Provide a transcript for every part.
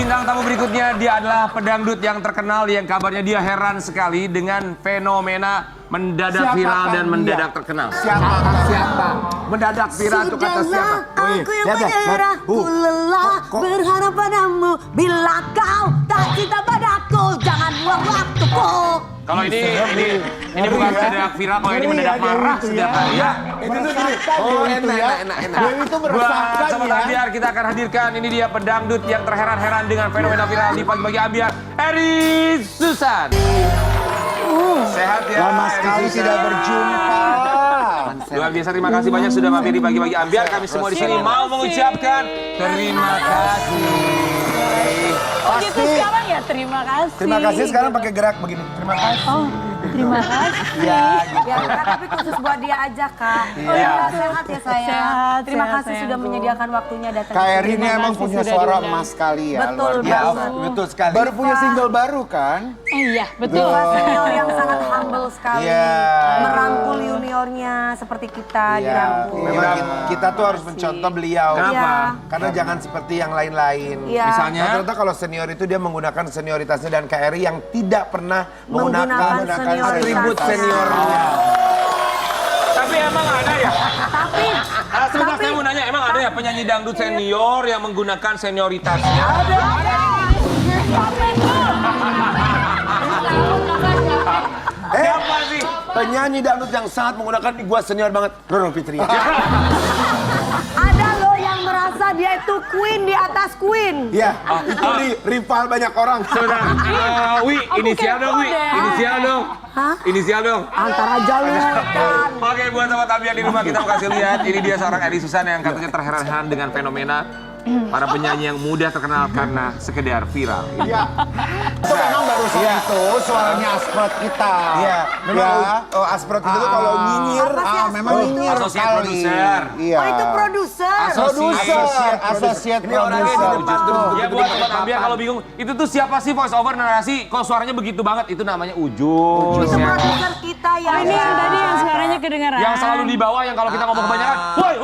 bintang tamu berikutnya, dia adalah pedangdut yang terkenal yang kabarnya dia heran sekali dengan fenomena mendadak viral dan mendadak terkenal. Siapa? Mendadak viral itu kata siapa? Aku yang menyerah, ku lelah berharap padamu. Bila kau tak cinta padaku, jangan buang waktuku. Kalau ini bukan mendadak viral, kalau ini mendadak marah setiap hari ya. Itu tuh gini. Oh, enak. Dewi itu meresahkan Sobat ya. Ambiar, kita akan hadirkan ini dia pedangdut yang terheran-heran dengan fenomena viral di pagi-pagi Ambiar, Eri Susan. Sehat ya. Lama sekali tidak berjumpa. Luar biasa, terima kasih banyak sudah mampir di pagi-pagi Ambiar. Kami semua di sini mau mengucapkan terima kasih. Oh gitu sekarang ya, terima kasih. Terima kasih sekarang pakai gerak begini. Terima kasih. Oh, terima kasih. Ya, gitu. Ya, Kak, tapi khusus buat dia aja, Kak. Iya. Sehat ya, sayang. Sehat, Terima sehat, kasih sudah sayangku. menyediakan waktunya datang. Kak ke sini. Eri ini emang kasih punya sudah suara diundang. emas sekali ya. Betul luar biasa. banget. Betul sekali. Baru punya single baru kan? Iya, betul. Pak senior yang sangat humble sekali. Iya. Merangkul juniornya seperti kita Iya. dirangkul. Memang kita tuh harus mencontoh beliau. Kenapa? Karena jangan seperti yang lain-lain. Iya. Misalnya? Ternyata kalau senior itu dia menggunakan senioritasnya dan Kak Eri yang tidak pernah Menggunakan senioritas. atribut seniornya. Tapi emang ada ya? Tapi Sebentar saya mau nanya, emang ada ya penyanyi dangdut senior yang menggunakan senioritasnya? Siapa sih? Penyanyi dangdut yang sangat menggunakan gua senior banget, Roro Fitria. ada loh yang merasa dia itu queen di atas queen. Iya, itu rival banyak orang. Sebentar, Wi, inisial dong, Wi. Inisial dong. Hah? Inisial dong. Antara jalur kan. Oke, buat sobat Ambiar di rumah kita mau kasih lihat. Ini dia seorang Eri Susan yang katanya terheran-heran dengan fenomena para penyanyi yang mudah terkenal karena sekedar viral. Iya. Itu memang barusan itu suaranya Asprot kita. Iya. Memang Asprot itu tuh kalau nyinyir, Apa sih Asprot memang itu? nyinyir Asosiat sekali. produser. Iya. Oh itu produser. Asosiat Ini orangnya di produser. depan terus Ya buat sobat Ambiar kalau bingung, itu tuh siapa sih voice over narasi? Kok suaranya begitu banget? Itu namanya Ujung. Itu Ya. produser kita ya. Oh, ini yang tadi yang suaranya kedengaran. Yang selalu di bawah yang kalau kita ngomong kebanyakan, woi.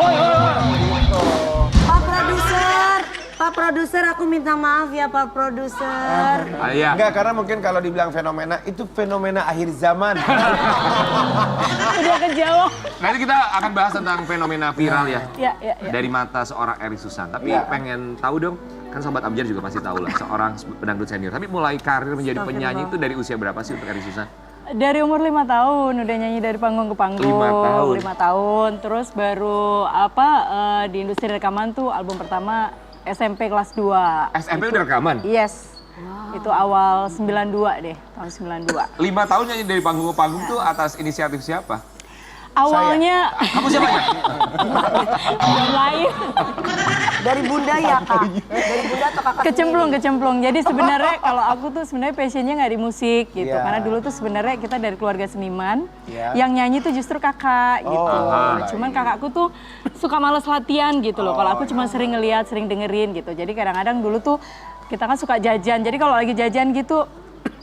Pak produser, aku minta maaf ya Pak produser. Iya. Enggak, karena mungkin kalau dibilang fenomena, itu fenomena akhir zaman. Udah kejawab. Nanti kita akan bahas tentang fenomena viral ya. Ya. Dari mata seorang Eri Susan. Tapi pengen tahu dong, kan sobat Ambiar juga pasti tahu lah seorang pedangdut senior. Tapi mulai karir menjadi penyanyi itu dari usia berapa sih untuk Eri Susan? Dari umur 5 tahun udah nyanyi dari panggung ke panggung. 5 tahun. 5 tahun. Terus baru di industri rekaman tuh album pertama SMP kelas 2. SMP udah rekaman? Yes. Itu awal 92 deh, tahun 92. 5 tahun nyanyi dari panggung ke panggung tuh atas inisiatif siapa? Awalnya Kamu siapa ya? belum lahir. Dari bunda ya Kak? Dari bunda atau kakak Kecemplung. Jadi sebenarnya kalau aku tuh sebenarnya passionnya nggak di musik gitu. Iya. Karena dulu tuh sebenarnya kita dari keluarga seniman. Iya. Yang nyanyi tuh justru kakak gitu. aha. Cuman kakakku tuh suka males latihan gitu loh. Kalau aku cuma sering ngeliat, sering dengerin gitu. Jadi kadang-kadang dulu tuh kita kan suka jajan. Jadi kalau lagi jajan gitu,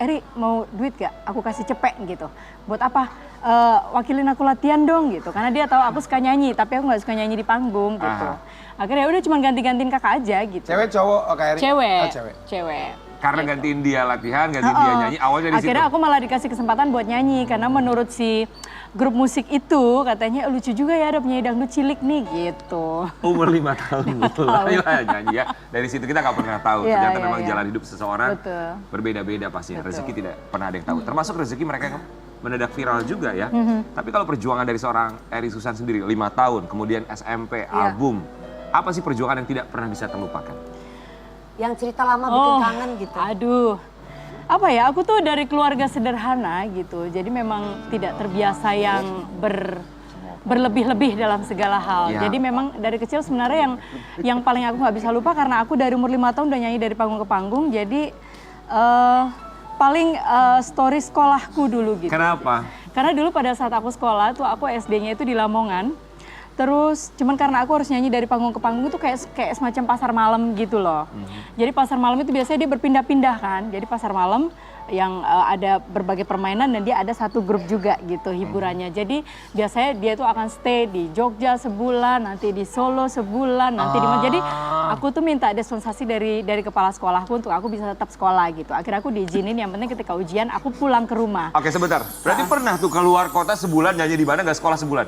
Eri mau duit gak? Aku kasih cepek gitu. Buat apa? Wakilin aku latihan dong gitu. Karena dia tahu aku suka nyanyi, tapi aku nggak suka nyanyi di panggung gitu. Akhirnya udah cuma ganti-gantiin kakak aja gitu. Cewek cowok, Kak Eri? Cewek. Oh, cewek. Cewek. Karena gantiin dia latihan, gantiin dia nyanyi, awalnya dari situ. Akhirnya aku malah dikasih kesempatan buat nyanyi karena menurut si grup musik itu katanya lucu juga ya ada penyanyi dangdut cilik nih gitu. Umur 5 tahun mulai lah nyanyi ya. Dari situ kita nggak pernah tahu. Iya, Ternyata iya, memang iya. jalan hidup seseorang Betul. berbeda-beda pastinya. Betul. Rezeki tidak pernah ada yang tahu. Termasuk rezeki mereka yang mendadak viral juga ya. Tapi kalau perjuangan dari seorang Eri Susan sendiri 5 tahun, kemudian SMP, album. Apa sih perjuangan yang tidak pernah bisa terlupakan? Yang cerita lama bikin kangen gitu. Aduh. Apa ya, aku tuh dari keluarga sederhana gitu. Jadi memang tidak terbiasa yang berlebih-lebih dalam segala hal. Ya. Jadi memang dari kecil sebenarnya yang paling aku nggak bisa lupa karena aku dari umur 5 tahun udah nyanyi dari panggung ke panggung. Jadi paling story sekolahku dulu gitu. Kenapa? Karena dulu pada saat aku sekolah tuh aku SD-nya itu di Lamongan. Terus cuman karena aku harus nyanyi dari panggung ke panggung itu kayak semacam pasar malam gitu loh. Jadi pasar malam itu biasanya dia berpindah-pindah kan. Jadi pasar malam yang ada berbagai permainan dan dia ada satu grup juga gitu hiburannya. Jadi biasanya dia tuh akan stay di Jogja sebulan, nanti di Solo sebulan, nanti di mana. Jadi aku tuh minta dispensasi dari kepala sekolahku untuk aku bisa tetap sekolah gitu. Akhirnya aku diizinin, yang penting ketika ujian aku pulang ke rumah. Oke, sebentar. Berarti pernah tuh keluar kota sebulan nyanyi di mana nggak sekolah sebulan?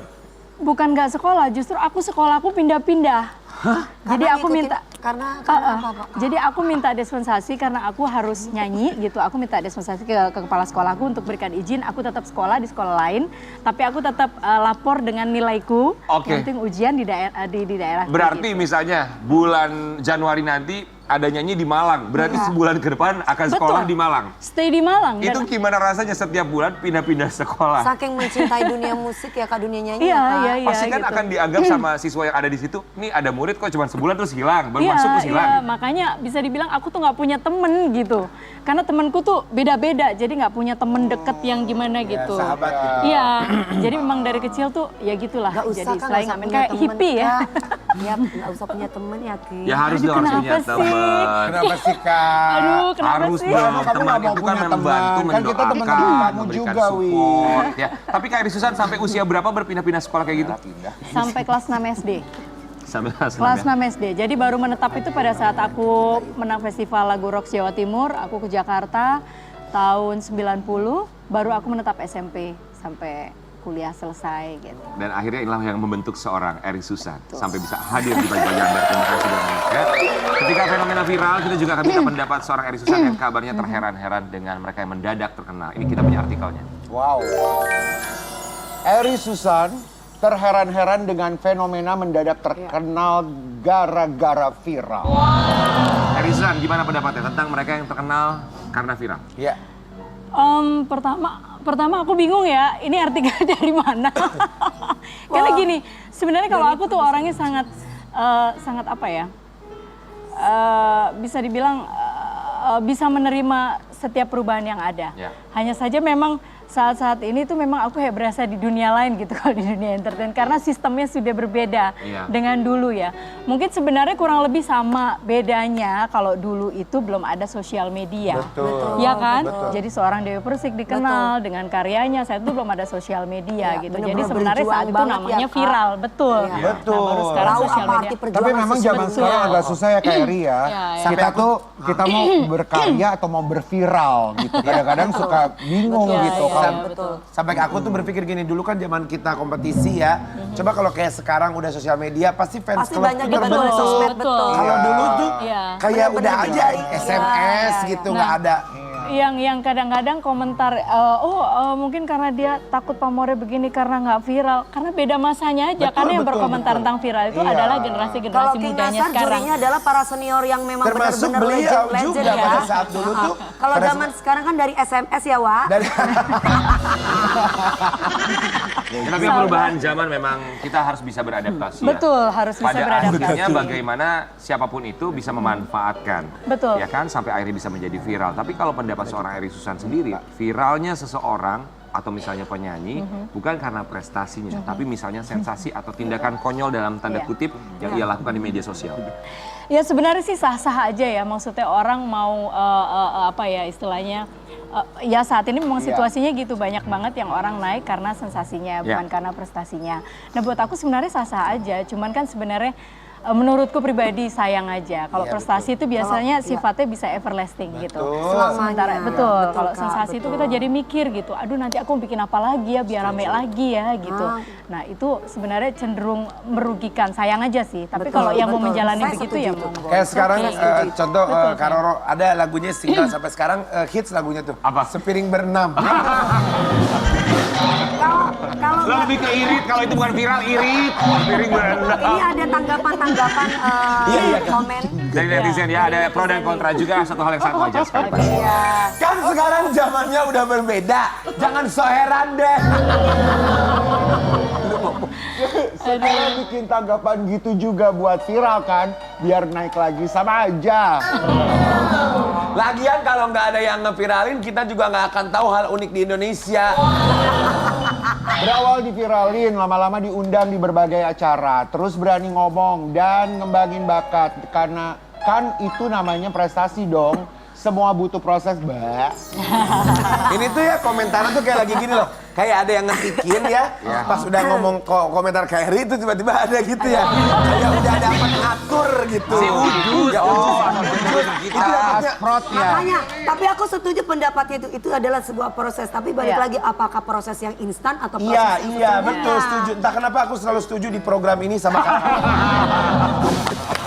Bukan nggak sekolah, justru aku sekolahku pindah-pindah. Jadi aku minta karena apa, Pak? Jadi aku minta dispensasi karena aku harus nyanyi gitu. Aku minta dispensasi ke kepala sekolahku untuk berikan izin aku tetap sekolah di sekolah lain, tapi aku tetap lapor dengan nilaiku. Oke. Yang penting ujian di daerah. Berarti gitu. misalnya bulan Januari nanti ada nyanyi di Malang, berarti sebulan ke depan akan sekolah Betul. di Malang. Stay di Malang. Itu gimana rasanya setiap bulan pindah-pindah sekolah? Saking mencintai dunia musik ya Kak, dunia nyanyi Iya, ya Kak. iya, iya. Pasti kan gitu. akan dianggap sama siswa yang ada di situ, nih ada murid kok cuma sebulan terus hilang, baru masuk terus hilang. Iya, makanya bisa dibilang aku tuh nggak punya temen gitu. Karena temenku tuh beda-beda, jadi nggak punya temen deket yang gimana gitu. sahabat gitu. Iya, jadi memang dari kecil tuh ya gitulah. Gak usah Jadi kan, selain gak usah punya kayak temen, hippie ya. Kak. Ya, gak usah punya temen ya Ki. Ya harus dong, harus punya kenapa sih? teman. Kenapa sih Kak? Aduh, kenapa Harus sih? dong, Kamu teman nggak mau itu kan punya membantu, teman. Kan kita mendoakan, teman-teman kamu memberikan juga, Wi. support. Ya. Tapi Kak Eri Susan sampai usia berapa berpindah-pindah sekolah kayak gitu? Sampai kelas 6 SD. Sampai kelas Kelas 6 ya? 6 SD. Jadi baru menetap itu pada saat aku menang Festival Lagu Rock Jawa Timur, aku ke Jakarta tahun 90, baru aku menetap SMP sampai kuliah selesai gitu. Dan akhirnya inilah yang membentuk seorang Eri Susan sampai bisa hadir di Bagi-Bagi Anda. Terima kasih banyak ya. Ketika fenomena viral, kita juga akan minta pendapat seorang Eri Susan yang kabarnya terheran-heran dengan mereka yang mendadak terkenal. Ini kita punya artikelnya. Wow. Eri Susan terheran-heran dengan fenomena mendadak terkenal gara-gara viral. Eri Susan, gimana pendapatnya tentang mereka yang terkenal karena viral? Ya. Pertama aku bingung ya, ini artikel dari mana? Karena gini, sebenarnya kalau aku tuh orangnya sangat apa ya, bisa dibilang bisa menerima setiap perubahan yang ada. Ya. Hanya saja memang saat-saat ini tuh memang aku kayak berasa di dunia lain gitu kalau di dunia entertain. Karena sistemnya sudah berbeda dengan dulu ya. Mungkin sebenarnya kurang lebih sama, bedanya kalau dulu itu belum ada sosial media. Betul. Ya kan? Betul. Jadi seorang Dewi Persik dikenal dengan karyanya, saat itu belum ada sosial media Ya, gitu. bener-bener Jadi sebenarnya berjuang saat itu banget namanya ya, Kak. viral, betul. Iya. Nah, baru Betul. sekarang Tahu sosial apa media. arti perjuangan Tapi memang zaman sesungguhnya. sekarang agak susah ya Kak Eri ya. Ya. Kita tuh kita mau berkarya atau mau berviral gitu. Kadang-kadang suka bingung Betul. gitu. Iya, Kalau iya, betul. Sampai aku tuh berpikir gini, dulu kan zaman kita kompetisi ya. Coba kalau kayak sekarang udah sosial media, pasti fans Pasti club banyak tuh dibantu terbentuk. sosmed, betul. Kalau dulu tuh Iya. kayak Bener-bener udah aja dicari. SMS Iya, gitu, iya. nggak ada. Yang kadang-kadang komentar, mungkin karena dia takut pamornya begini karena nggak viral. Karena beda masanya aja. Betul, karena yang betul, berkomentar betul. tentang viral itu Iya. adalah Kalau generasi-generasi King mudanya Nasar sekarang. jurinya adalah para senior yang memang Termasuk benar-benar beliau legend juga ya. pada saat dulu tuh. Kalau pada zaman sekarang kan dari SMS ya, Wak. dari Tapi perubahan zaman memang kita harus bisa beradaptasi ya. Betul, harus bisa Pada beradaptasi. akhirnya bagaimana siapapun itu bisa memanfaatkan. Betul. Ya kan, sampai akhirnya bisa menjadi viral. Tapi kalau pendapat seorang Eri Susan sendiri, viralnya seseorang atau misalnya penyanyi bukan karena prestasinya, tapi misalnya sensasi atau tindakan konyol dalam tanda Iya. kutip yang ia lakukan di media sosial. Ya sebenarnya sih sah-sah aja ya, maksudnya orang mau apa ya istilahnya, ya saat ini memang situasinya gitu, banyak banget yang orang naik karena sensasinya, bukan karena prestasinya. Nah buat aku sebenarnya sah-sah aja, cuman kan sebenarnya menurutku pribadi sayang aja. Kalau prestasi itu biasanya sifatnya bisa everlasting gitu. Sementara betul, kalau Kak, sensasi itu kita jadi mikir gitu, aduh nanti aku bikin apa lagi ya biar rame lagi ya gitu. Nah itu sebenarnya cenderung merugikan, sayang aja sih. Tapi kalau yang mau menjalani Saya begitu setuju ya tuh. monggo. kayak sekarang contoh Betul, Kak Roro ada lagunya single sampai sekarang hits lagunya tuh. Apa? Sepiring berenam. Kalau Lo lebih ke irit, kalau itu bukan viral, irit. Piring berenang. ini ada tanggapan komen. Dari netizen ya, ada pro dan kontra juga, satu hal yang sangat wajar sekali. Pak. Iya. Kan sekarang zamannya udah berbeda. Jangan so heran deh. Sekarang bikin tanggapan gitu juga buat viral kan, biar naik lagi sama aja. Lagian kalau nggak ada yang ngeviralin, kita juga nggak akan tahu hal unik di Indonesia. Berawal diviralin, lama-lama diundang di berbagai acara, terus berani ngomong dan ngembangin bakat. Karena kan itu namanya prestasi dong. Semua butuh proses, Mbak. Ini tuh ya komentarnya tuh kayak lagi gini loh. Kayak ada yang ngetikin ya. Pas udah ngomong komentar kayak Eri itu tiba-tiba ada gitu ya. Kayak udah dapat ngatur gitu. Si Udus. Ya, Kita. Asprot ya. Makanya, tapi aku setuju pendapatnya itu adalah sebuah proses. Tapi balik lagi, apakah proses yang instan atau proses yang Iya, sesungguhnya? betul setuju. Entah kenapa aku selalu setuju di program ini sama kakak.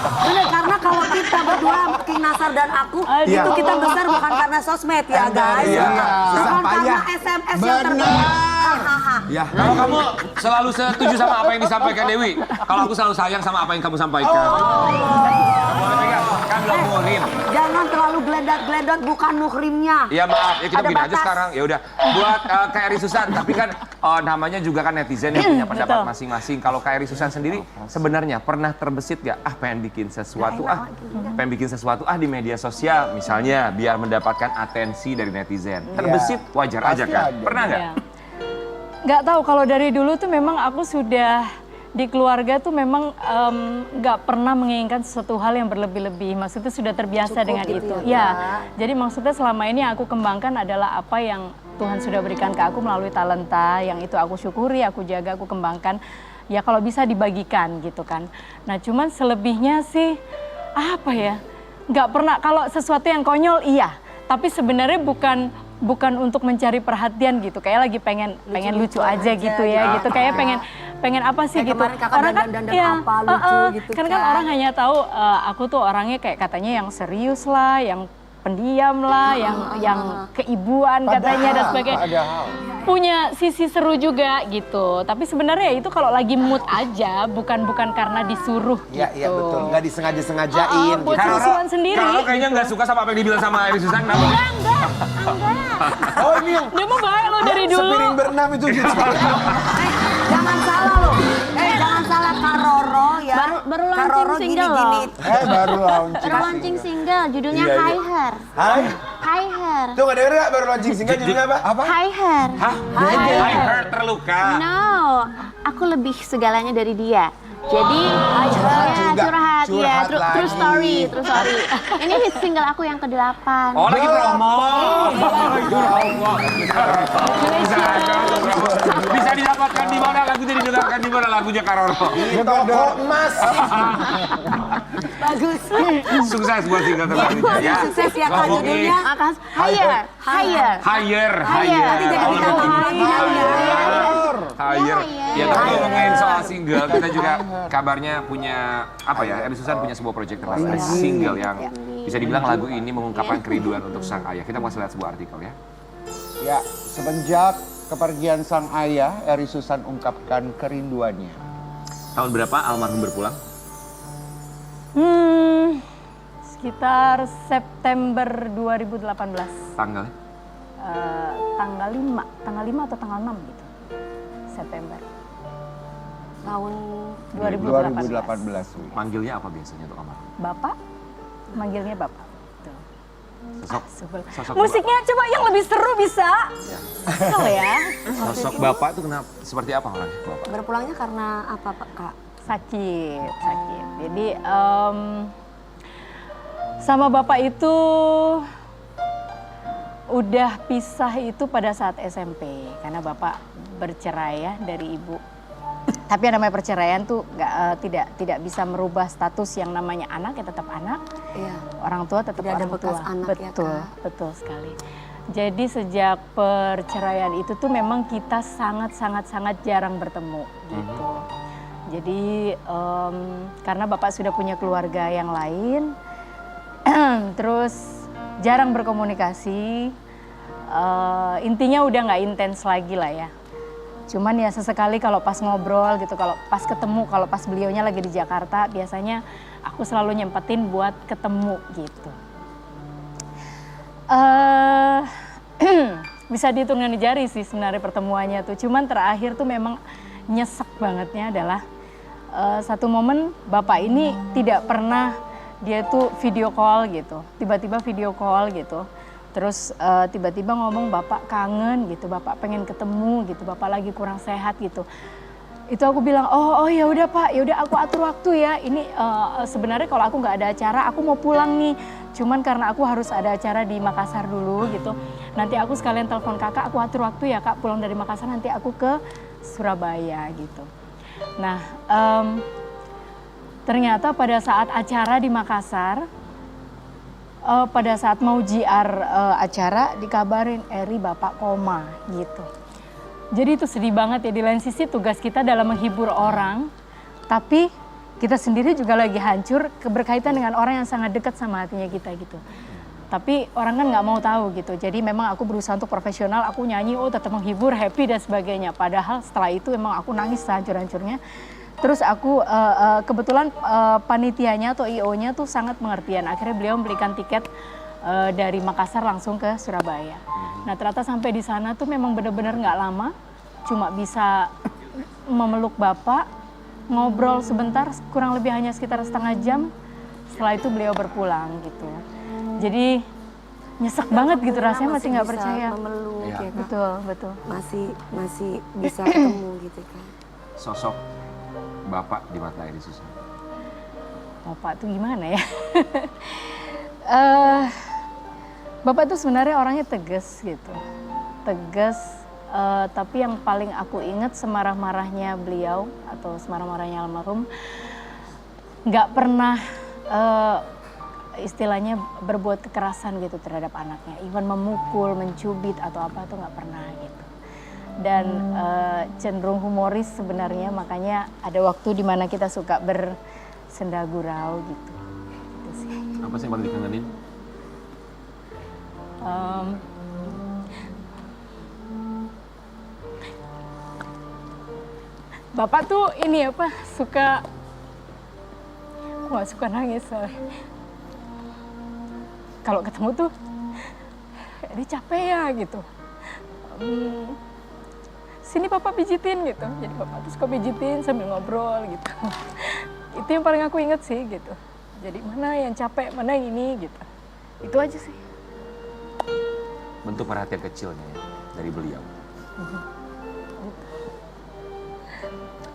Bener, karena kalau kita berdua, King Nasar dan aku, Iya. itu kita besar bukan karena sosmed ya guys. Iya. Bukan Susah karena payah. SMS yang terbentuk. Hahaha. Ya. Kalau kamu selalu setuju sama apa yang disampaikan Dewi, kalau aku selalu sayang sama apa yang kamu sampaikan. Kamu boleh pegang, kan belum muhrim. Jangan terlalu geledat-geledat, bukan muhrimnya. Ya maaf, ya kita Ada pindah aja batas. sekarang. Ya udah, buat Kak Eri Susan, tapi kan namanya juga kan netizen yang punya pendapat Betul. masing-masing. Kalau Kak Eri Susan sendiri sebenarnya pernah terbesit gak? Pengen bikin sesuatu pengen bikin sesuatu di media sosial misalnya biar mendapatkan atensi dari netizen. Terbesit wajar aja Pasti kan? ada. Pernah nggak? Iya. Nggak tahu, kalau dari dulu tuh memang aku sudah di keluarga tuh memang nggak pernah menginginkan sesuatu hal yang berlebih-lebih. Maksudnya sudah terbiasa Cukup dengan gitu itu. ya, Ya, jadi maksudnya selama ini yang aku kembangkan adalah apa yang Tuhan sudah berikan ke aku melalui talenta, yang itu aku syukuri, aku jaga, aku kembangkan. Ya kalau bisa dibagikan gitu kan. Nah cuman selebihnya sih apa ya? Nggak pernah, kalau sesuatu yang konyol iya. Tapi sebenarnya bukan untuk mencari perhatian gitu, kayak lagi pengen lucu aja gitu ya gitu, kayak pengen apa sih Kayak gitu. kemarin kakak dandan apa lucu gitu kan kan. orang hanya tahu aku tuh orangnya kayak katanya yang serius lah, yang pendiam lah, yang keibuan katanya dan sebagainya. Padahal. Punya sisi seru juga gitu. Tapi sebenarnya itu kalau lagi mood aja, bukan karena disuruh Iya, gitu. iya betul. Nggak disengaja-sengajain Buat gitu. sesuatu sendiri. Kalau kayaknya nggak suka sama apa yang dibilang sama Eri Susan, kenapa? Enggak. Oh ini yang Dia mau baik lo dari dulu. sepiring berenam itu gitu. Jangan salah loh. Jangan salah Kak Roro ya. Baru Kak launching Roro single gini-gini. Baru launching. Baru launching single, judulnya Iya, iya. High Hair. Hai? High Hair. Tuh nggak denger nggak baru launching single judulnya apa? Apa? High Hair. Hah? I heard terluka. No, aku lebih segalanya dari dia. Jadi, Curhat ya, juga. curhat, ya, Curhat true lagi. story, true story. Ini hit single aku yang ke-8. Oh lagi promo. Bisa didapatkan di mana lagunya, didengarkan di mana lagunya Karoro. Di toko emas. Bagus. Sukses buat single terbarunya ya. Sukses ya Kak judulnya. Makasih. Higher, higher. Higher. Nanti jadi Higher. Ya Higher. tapi ngomongin soal single, kita juga kabarnya punya apa ya? Eri Susan punya sebuah proyek terbaru, single yang bisa dibilang lagu ini mengungkapkan kerinduan untuk sang ayah. Kita mau lihat sebuah artikel ya. Ya, semenjak kepergian sang ayah, Eri Susan ungkapkan kerinduannya. Tahun berapa almarhum berpulang? Sekitar September 2018. Tanggalnya? Tanggal 5 atau tanggal 6 gitu. September Tahun 2018. Manggilnya apa biasanya untuk almarhum? Bapak, manggilnya Bapak. Tuh. Sosok Sebel. Musiknya coba yang lebih seru bisa. Kesel ya. Sosok bapak itu kenapa? Seperti apa orangnya bapak? berpulangnya karena apa Pak Kak? Sakit. Jadi sama Bapak itu udah pisah itu pada saat SMP. Karena Bapak bercerai ya dari ibu. Tapi yang namanya perceraian tuh tidak bisa merubah status yang namanya anak, ya tetap anak. Iya. Orang tua tetap Tidak ada orang bekas tua. anak ya, Betul, Kak. betul sekali. Jadi sejak perceraian itu tuh memang kita sangat jarang bertemu gitu. Jadi karena Bapak sudah punya keluarga yang lain, terus jarang berkomunikasi. Intinya udah nggak intens lagi lah ya. Cuman ya sesekali kalau pas ngobrol gitu, kalau pas ketemu, kalau pas beliaunya lagi di Jakarta, biasanya aku selalu nyempetin buat ketemu gitu. Bisa dihitung dengan jari sih sebenarnya pertemuannya tuh. Cuman terakhir tuh memang nyesek bangetnya adalah satu momen Bapak ini tidak pernah dia tuh video call gitu. Tiba-tiba video call gitu. Terus tiba-tiba ngomong bapak kangen gitu, bapak pengen ketemu gitu, bapak lagi kurang sehat gitu. Itu aku bilang, oh ya udah Pak, ya udah aku atur waktu ya. Ini sebenarnya kalau aku nggak ada acara, aku mau pulang nih. Cuman karena aku harus ada acara di Makassar dulu gitu. Nanti aku sekalian telepon kakak, aku atur waktu ya kak, pulang dari Makassar nanti aku ke Surabaya gitu. Nah, ternyata pada saat acara di Makassar, pada saat mau JR acara dikabarin Eri bapak koma gitu. Jadi itu sedih banget ya, di lain sisi tugas kita dalam menghibur orang, tapi kita sendiri juga lagi hancur berkaitan dengan orang yang sangat dekat sama hatinya kita gitu. Tapi orang kan nggak mau tahu gitu, jadi memang aku berusaha untuk profesional, aku nyanyi, tetap menghibur, happy dan sebagainya. Padahal setelah itu memang aku nangis sehancur-hancurnya. Terus aku kebetulan panitianya atau IO-nya tuh sangat pengertian, akhirnya beliau membelikan tiket dari Makassar langsung ke Surabaya. Nah ternyata sampai di sana tuh memang benar-benar nggak lama, cuma bisa memeluk bapak, ngobrol sebentar, kurang lebih hanya sekitar setengah jam. Setelah itu beliau berpulang gitu. Jadi nyesek banget gitu rasanya, masih nggak percaya. Memeluk, ya. Betul, betul. Masih bisa ketemu gitu kan. Sosok bapak di mata Eri Susan. Bapak tuh gimana ya? Bapak tuh sebenarnya orangnya tegas gitu. Tegas, tapi yang paling aku ingat semarah-marahnya beliau atau semarah-marahnya almarhum, nggak pernah istilahnya berbuat kekerasan gitu terhadap anaknya. Even memukul, mencubit atau apa tuh nggak pernah gitu. Dan cenderung humoris sebenarnya, makanya ada waktu di mana kita suka bersenda gurau gitu. Gitu sih. Apa sih yang paling dikangenin? Bapak tuh ini apa, suka, aku gak suka nangis soalnya. Kalau ketemu tuh, ini capek ya gitu. Sini papa pijitin gitu, jadi bapak tuh suka pijitin sambil ngobrol gitu. Itu yang paling aku inget sih gitu. Jadi mana yang capek, mana yang ini gitu. Itu aja sih. Bentuk perhatian kecilnya ya, dari beliau.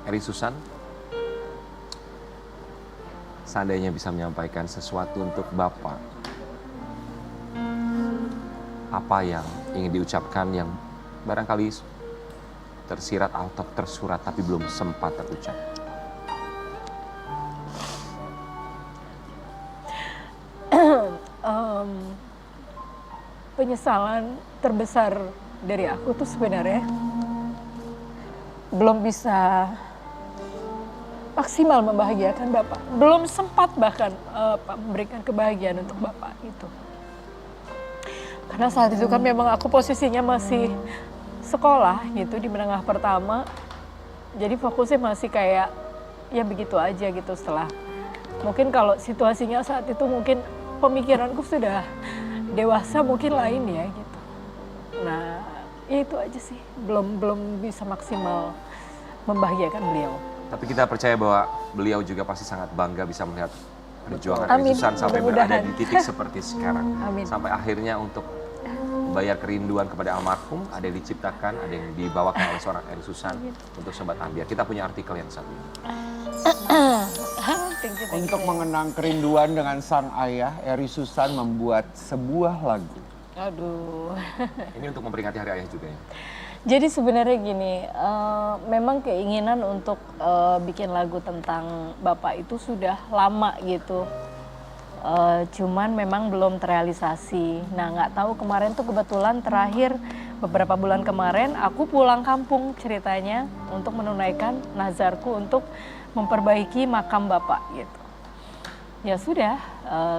Eri Susan, seandainya bisa menyampaikan sesuatu untuk Bapak, apa yang ingin diucapkan yang barangkali tersirat atau tersurat tapi belum sempat terucap? Penyesalan terbesar dari aku tuh sebenarnya belum bisa maksimal membahagiakan Bapak. Belum sempat bahkan memberikan kebahagiaan untuk Bapak itu. Karena saat itu kan memang aku posisinya masih sekolah gitu di menengah pertama. Jadi fokusnya masih kayak ya begitu aja gitu. Setelah mungkin kalau situasinya saat itu mungkin pemikiranku sudah dewasa mungkin lain ya gitu. Nah ya itu aja sih, belum bisa maksimal membahagiakan beliau. Tapi kita percaya bahwa beliau juga pasti sangat bangga bisa melihat perjuangan Amin. Eri Susan sampai berada Mudah-mudahan. di titik seperti sekarang. Amin. Sampai akhirnya untuk membayar kerinduan kepada almarhum, ada yang diciptakan, ada yang dibawakan oleh seorang Eri Susan untuk Sobat Ambiar. Kita punya artikel yang satu ini. Thank you. Untuk mengenang kerinduan dengan sang ayah, Eri Susan membuat sebuah lagu. Aduh. Ini untuk memperingati Hari Ayah juga ya. Jadi sebenarnya gini, memang keinginan untuk bikin lagu tentang Bapak itu sudah lama gitu. Cuman memang belum terrealisasi. Nah nggak tahu kemarin tuh kebetulan terakhir beberapa bulan kemarin aku pulang kampung ceritanya untuk menunaikan nazarku untuk memperbaiki makam Bapak gitu. Ya sudah,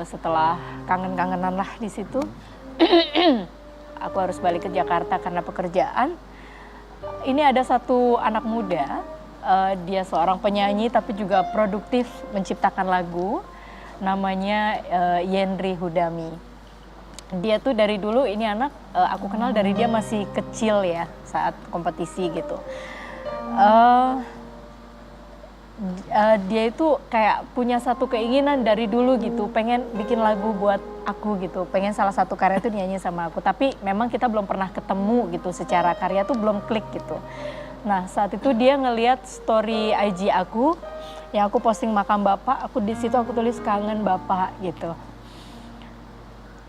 setelah kangen-kangenan lah di situ, aku harus balik ke Jakarta karena pekerjaan. Ini ada satu anak muda, dia seorang penyanyi tapi juga produktif menciptakan lagu, namanya Yendri Hudami. Dia tuh dari dulu ini anak, aku kenal dari dia masih kecil ya saat kompetisi gitu. dia itu kayak punya satu keinginan dari dulu gitu, pengen bikin lagu buat aku gitu, pengen salah satu karya itu nyanyi sama aku. Tapi memang kita belum pernah ketemu gitu, secara karya tuh belum klik gitu. Nah saat itu dia ngelihat story IG aku, yang aku posting makam bapak, aku di situ aku tulis kangen bapak gitu.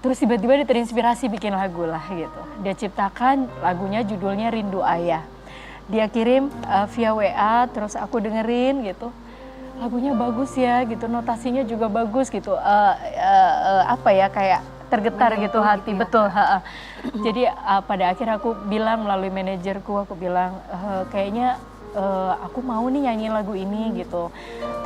Terus tiba-tiba dia terinspirasi bikin lagu lah gitu. Dia ciptakan lagunya, judulnya Rindu Ayah. Dia kirim via WA, terus aku dengerin gitu. Lagunya bagus ya gitu, notasinya juga bagus gitu. Apa ya, kayak tergetar gitu hati, betul. Jadi pada akhir aku bilang melalui manajerku, aku bilang kayaknya aku mau nih nyanyiin lagu ini gitu.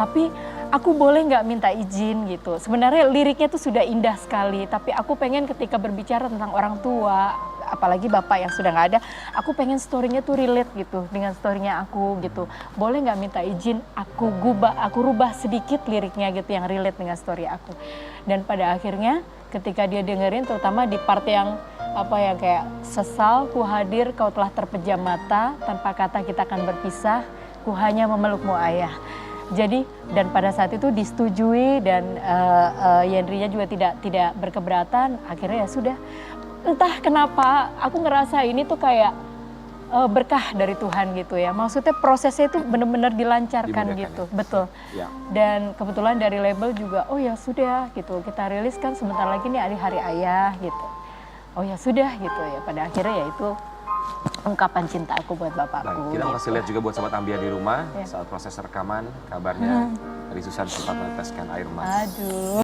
Tapi aku boleh nggak minta izin gitu. Sebenarnya liriknya tuh sudah indah sekali, tapi aku pengen ketika berbicara tentang orang tua, apalagi bapak yang sudah nggak ada, aku pengen story-nya tuh relate gitu dengan story-nya aku gitu. Boleh nggak minta izin aku rubah sedikit liriknya gitu yang relate dengan story aku. Dan pada akhirnya ketika dia dengerin, terutama di part yang apa ya, kayak sesal ku hadir kau telah terpejam mata, tanpa kata kita akan berpisah, ku hanya memelukmu ayah. Jadi dan pada saat itu disetujui dan Yendrinya juga tidak berkeberatan. Akhirnya ya sudah. Entah kenapa aku ngerasa ini tuh kayak berkah dari Tuhan gitu ya. Maksudnya prosesnya itu benar-benar dilancarkan gitu, betul. Ya. Dan kebetulan dari label juga, oh ya sudah gitu, kita rilis kan sebentar lagi nih hari ayah gitu. Oh ya sudah gitu ya. Pada akhirnya ya itu ungkapan cinta aku buat bapakku. Baik, kita gitu. kasih lihat juga buat sobat Ambia di rumah Ya. saat proses rekaman, kabarnya Eri Susan sempat meneteskan air mata. Aduh.